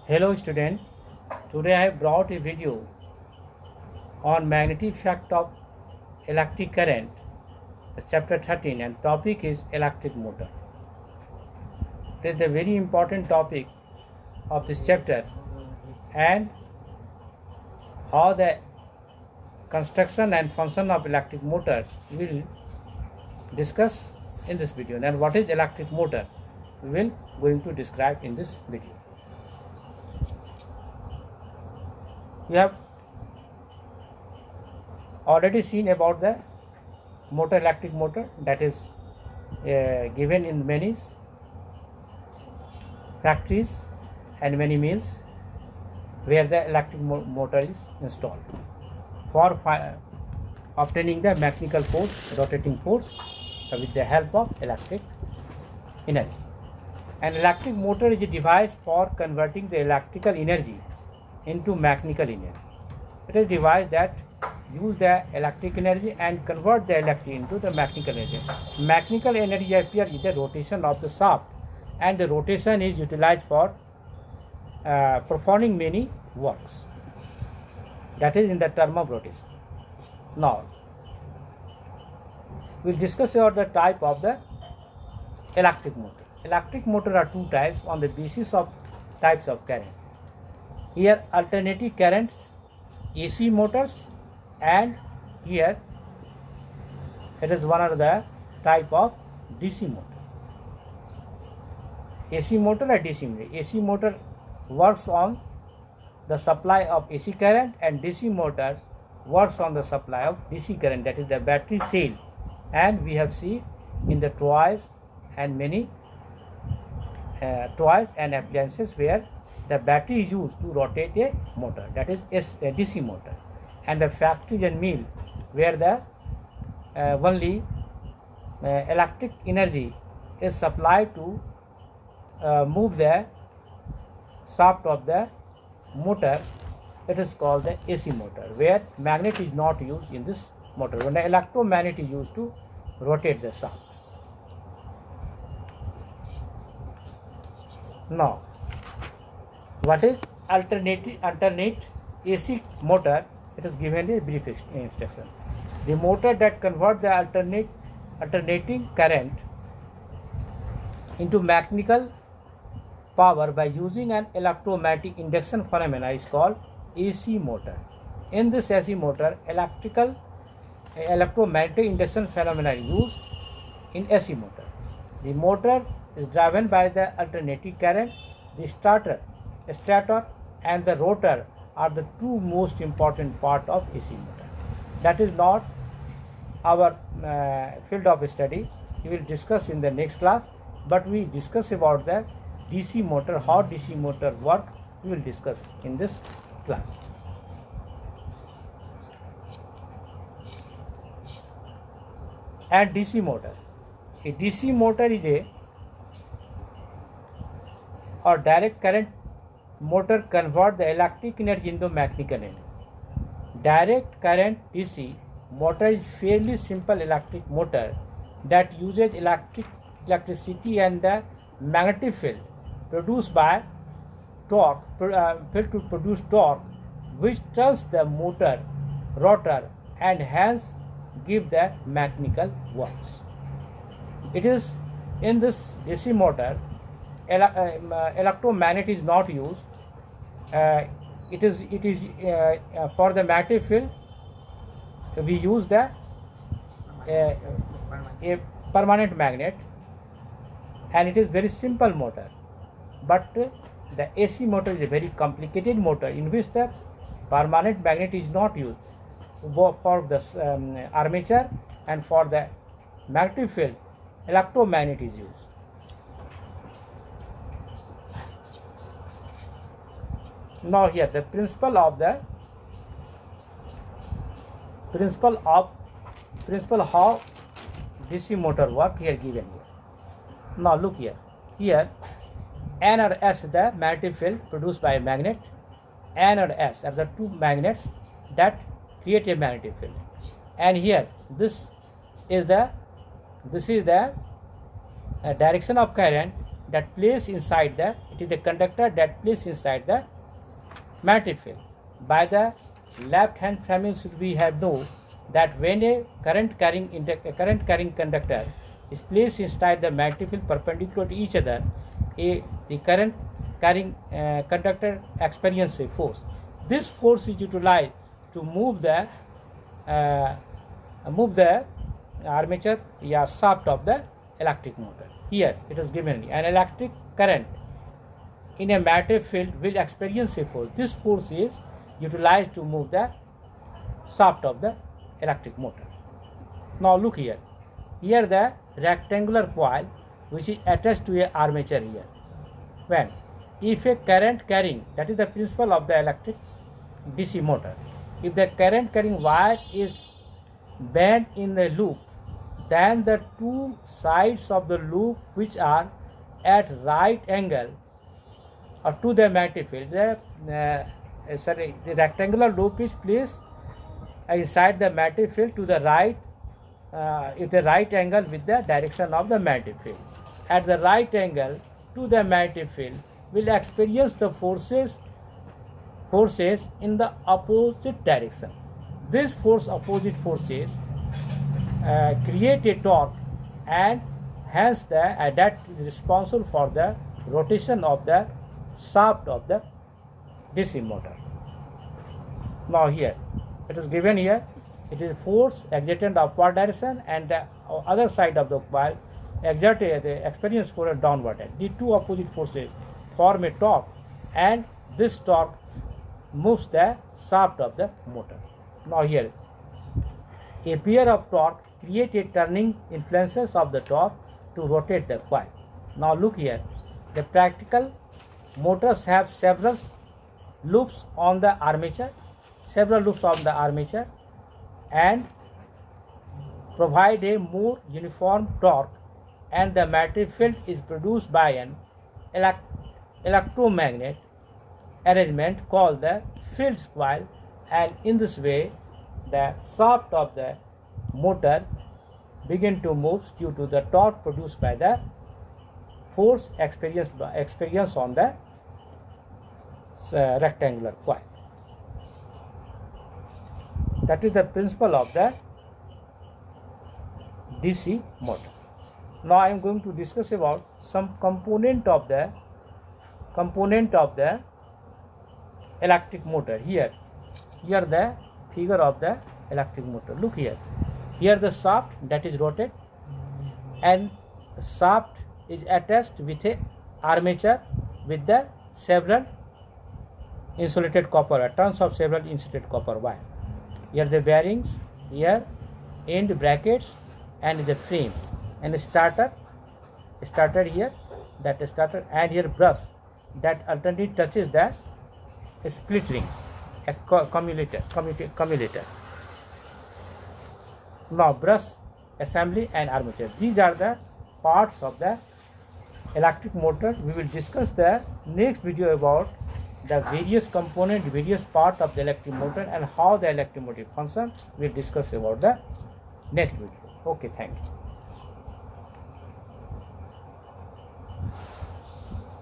Hello student, today I have brought a video on magnetic effect of electric current, chapter 13, and topic is electric motor. It is a very important topic of this chapter and how the construction and function of electric motor will discuss in this video, and what is electric motor we will going to describe in this video. We have already seen about the electric motor that is given in many factories and many mills where the electric motor is installed for obtaining the mechanical force, rotating force with the help of electric energy. An electric motor is a device for converting the electrical energy into mechanical energy. It is a device that use the electric energy and convert the electric into the mechanical energy. Mechanical energy appears in the rotation of the shaft, and the rotation is utilized for performing many works. That is in the term of rotation. Now, we will discuss about the type of the electric motor. Electric motor are two types on the basis of types of current. Here alternating currents, AC motors, and here it is one of the type of DC motor. AC motor or DC motor. AC motor works on the supply of AC current, and DC motor works on the supply of DC current, that is the battery cell, and we have seen in the toys and many toys and appliances where the battery is used to rotate a motor, that is a DC motor, and the factories and mill where the only electric energy is supplied to move the shaft of the motor, it is called the AC motor, where magnet is not used in this motor, when the electromagnet is used to rotate the shaft. Now, what is alternate AC motor? It is given a brief instruction. The motor that convert the alternating current into mechanical power by using an electromagnetic induction phenomena is called AC motor. In this AC motor, electromagnetic induction phenomena is used in AC motor. The motor is driven by the alternating current. The stator and the rotor are the two most important part of AC motor. That is not our field of study. We will discuss in the next class, but we discuss about the DC motor, how DC motor work, we will discuss in this class. And DC motor. A DC motor is a or direct current motor convert the electric energy into mechanical energy. Direct current DC motor is fairly simple electric motor that uses electricity and the magnetic field produced by torque, field to produce torque, which turns the motor rotor and hence give the mechanical works. It is in this DC motor electromagnet is not used. It is for the magnetic field we use the a permanent magnet, and it is very simple motor. But the AC motor is a very complicated motor in which the permanent magnet is not used. For the armature and for the magnetic field, electromagnet is used. Now here the principle how DC motor work here given here. Now look here. Here N or S the magnetic field produced by a magnet. N or S are the two magnets that create a magnetic field. And here this is the direction of current that place inside the, it is the conductor that place inside the magnetic field. By the left hand framing we have know that when a current carrying conductor is placed inside the magnetic field perpendicular to each other, the current carrying conductor experiences a force. This force is utilized to move the armature or shaft of the electric motor. Here it is given an electric current in a magnetic field will experience a force. This force is utilized to move the shaft of the electric motor. Now look here. Here the rectangular coil which is attached to a armature here. When if a current carrying, that is the principle of the electric DC motor, if the current carrying wire is bent in the loop, then the two sides of the loop which are at right angle or to the magnetic field, the rectangular loop is placed inside the magnetic field to the right, at the right angle with the direction of the magnetic field. At the right angle to the magnetic field will experience the forces in the opposite direction. This opposite forces create a torque, and hence that is responsible for the rotation of the shaft of the DC motor. Now here it is given here, it is force exerted in the upward direction and the other side of the coil exerted the experience for a downward. The two opposite forces form a torque, and this torque moves the shaft of the motor. Now here a pair of torque create a turning influences of the torque to rotate the coil. Now look here, the practical motors have several loops on the armature, and provide a more uniform torque, and the magnetic field is produced by an electromagnet arrangement called the field coil, and in this way the shaft of the motor begin to move due to the torque produced by the force experienced on the rectangular coil. That is the principle of the DC motor. Now I am going to discuss about some component of the electric motor. Here the figure of the electric motor. Look here. Here the shaft that is rotated, and shaft is attached with a armature with the several insulated copper, turns of several insulated copper wire. Here the bearings, here end brackets, and the frame, and starter here, that starter, and here brush that alternately touches the split rings, a commutator. Now brush, assembly, and armature, these are the parts of the electric motor. We will discuss the next video about the various component, various part of the electric motor and how the electric motor function. We will discuss about the next video. Okay, thank you.